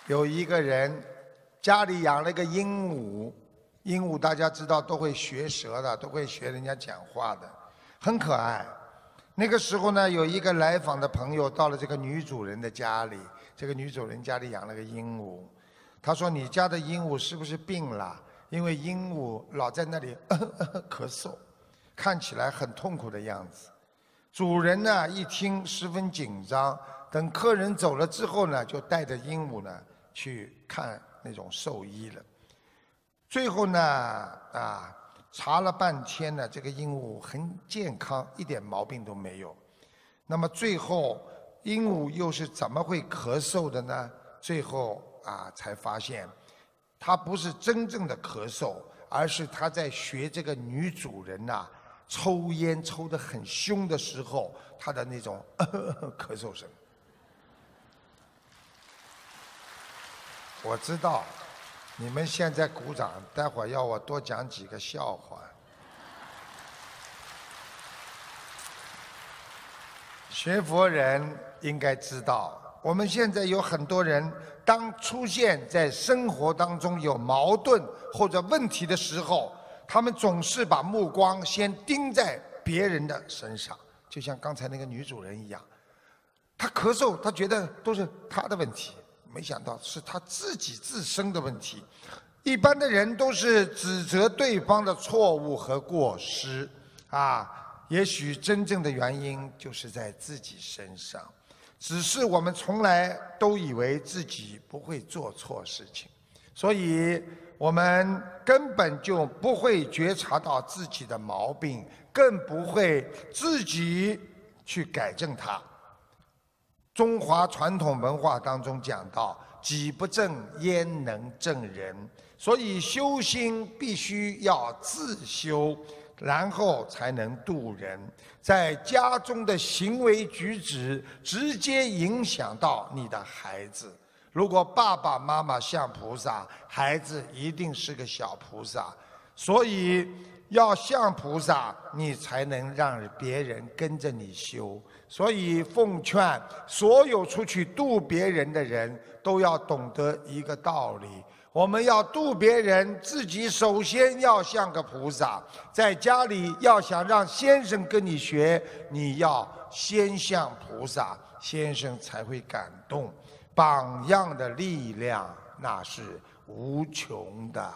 有一个人家里养了个鹦鹉，鹦鹉大家知道都会学舌的，都会学人家讲话的，很可爱。那个时候呢，有一个来访的朋友到了这个女主人的家里，这个女主人家里养了个鹦鹉，他说：“你家的鹦鹉是不是病了？因为鹦鹉老在那里咳嗽，看起来很痛苦的样子。”主人呢一听十分紧张，等客人走了之后呢，就带着鹦鹉呢去看那种兽医了。最后呢，查了半天呢，这个鹦鹉很健康，一点毛病都没有。那么最后，鹦鹉又是怎么会咳嗽的呢？最后才发现，它不是真正的咳嗽，而是它在学这个女主人抽烟抽得很凶的时候，它的那种咳嗽声。我知道。你们现在鼓掌，待会儿要我多讲几个笑话。学佛人应该知道，我们现在有很多人，当出现在生活当中有矛盾或者问题的时候，他们总是把目光先盯在别人的身上，就像刚才那个女主人一样，她咳嗽，她觉得都是她的问题。没想到是他自己自身的问题。一般的人都是指责对方的错误和过失，也许真正的原因就是在自己身上，只是我们从来都以为自己不会做错事情，所以我们根本就不会觉察到自己的毛病，更不会自己去改正它。中华传统文化当中讲到，己不正焉能正人，所以修心必须要自修，然后才能度人。在家中的行为举止直接影响到你的孩子，如果爸爸妈妈像菩萨，孩子一定是个小菩萨。所以要像菩萨，你才能让别人跟着你修。所以奉劝所有出去度别人的人都要懂得一个道理，我们要度别人，自己首先要像个菩萨。在家里要想让先生跟你学，你要先像菩萨，先生才会感动。榜样的力量那是无穷的。